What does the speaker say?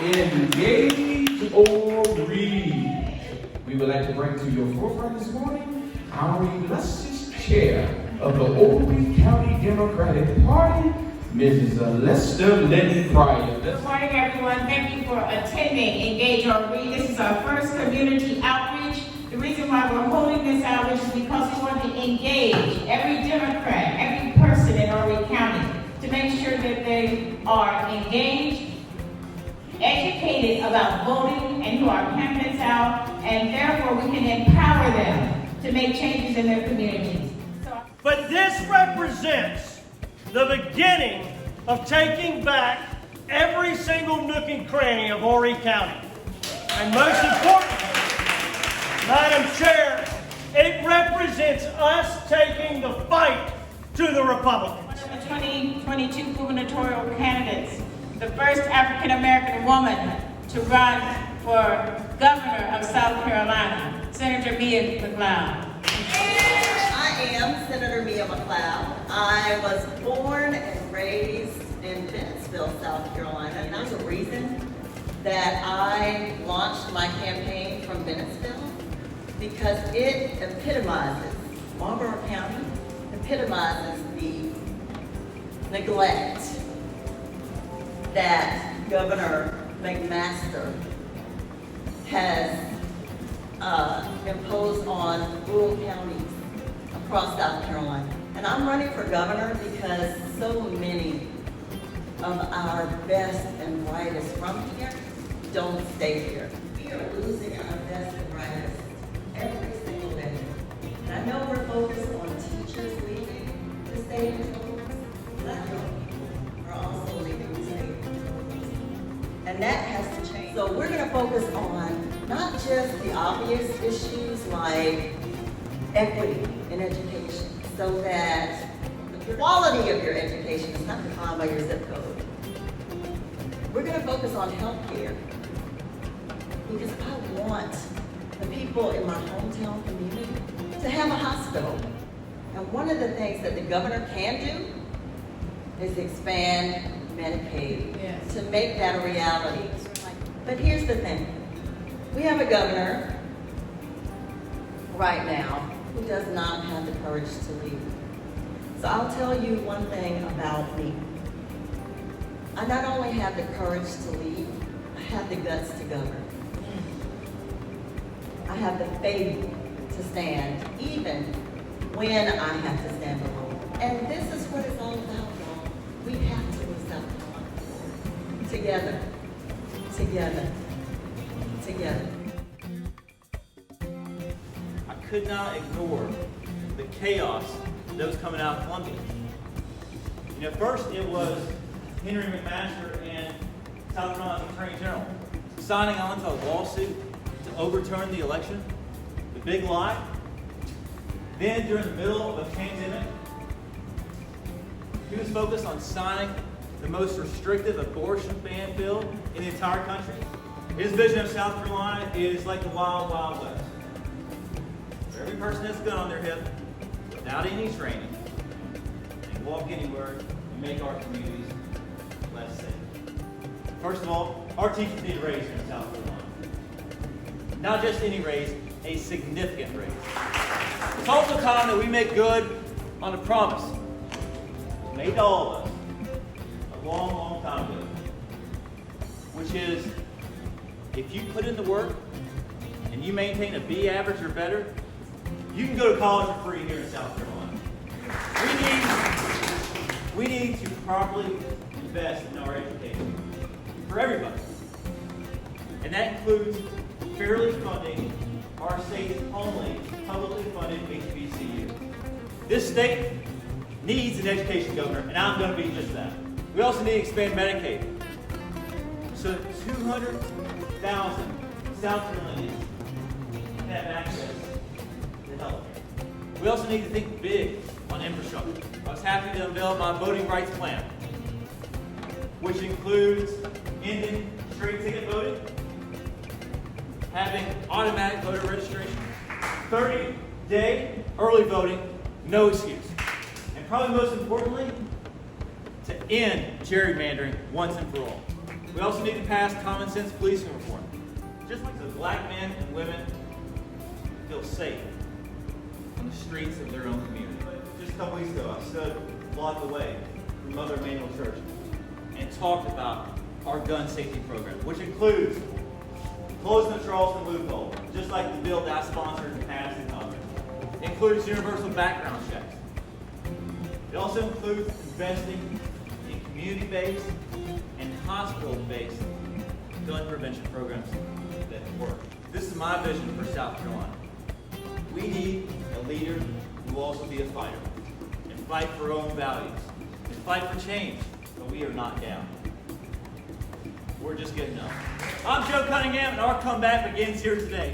Engage or read. We would like to bring to your forefront this morning our illustrious chair of the Horry County Democratic Party, Mrs. Lester Lynn Pryor. Good morning, everyone. Thank you for attending Engage or Read. This is our first community outreach. The reason why we're holding this outreach is because we want to engage every Democrat, every person in Horry County to make sure that they are engaged, educated about voting, and who are candidates out, and therefore we can empower them to make changes in their communities. But this represents the beginning of taking back every single nook and cranny of Horry County. And most importantly, Madam Chair, it represents us taking the fight to the Republicans. One of the 2022 gubernatorial candidates, the first African American woman to run for governor of South Carolina, Senator McCleod. I am Senator McCleod. I was born and raised in Bennettsville, South Carolina, and there's a reason that I launched my campaign from Bennettsville, because it epitomizes, Marlborough County epitomizes the neglect that Governor McMaster has imposed on rural counties across South Carolina. And I'm running for governor because so many of our best and brightest from here don't stay here. We are losing our best and brightest every single day. And I know we're focused on teachers leaving the state and schools. Black young people are also leaving the state. And that has to change. So we're going to focus on not just the obvious issues like equity in education, so that the quality of your education is not defined by your zip code. We're going to focus on health care, because I want the people in my hometown community to have a hospital. And one of the things that the governor can do is expand Medicaid to make that a reality. But here's the thing. We have a governor right now who does not have the courage to lead. So I'll tell you one thing about me. I not only have the courage to lead, I have the guts to govern. I have the faith to stand, even when I have to stand alone. And this is what it's all about, y'all. We have to move South Carolina forward. Together, together, together. I could not ignore the chaos that was coming out of Columbia. You know, first it was Henry McMaster and South Carolina's Attorney General signing on to a lawsuit to overturn the election, the big lie. Then during the middle of a pandemic, he was focused on signing the most restrictive abortion ban bill in the entire country. His vision of South Carolina is like the wild, wild west. For every person has a gun on their hip, without any training, they can walk anywhere and make our communities less safe. First of all, our teachers need a raise here in South Carolina. Not just any raise, a significant raise. It's also time that we make good on a promise made to all of us a long, long time ago, which is if you put in the work and you maintain a B average or better, you can go to college for free here in South Carolina. We need to properly invest in our education for everybody. And that includes fairly funding our state's only publicly funded HBCU. This state needs an education governor, and I'm going to be just that. We also need to expand Medicaid so that 200,000 South Carolinians can have access to health care. We also need to think big on infrastructure. I was happy to unveil my voting rights plan, which includes ending straight ticket voting, having automatic voter registration, 30-day early voting, no excuse. And probably most importantly, to end gerrymandering once and for all. We also need to pass common sense policing reform. Just like the black men and women feel safe on the streets of their own community. Just a couple weeks ago, I stood a block away from Mother Emanuel Church and talked about our gun safety program, which includes closing the Charleston loophole, just like the bill that I sponsored and passed in Congress. It includes universal background checks. It also includes investing in community-based and hospital-based gun prevention programs that work. This is my vision for South Carolina. We need a leader who will also be a fighter and fight for our own values and fight for change, but we are not down. We're just getting up. I'm Joe Cunningham, and our comeback begins here today.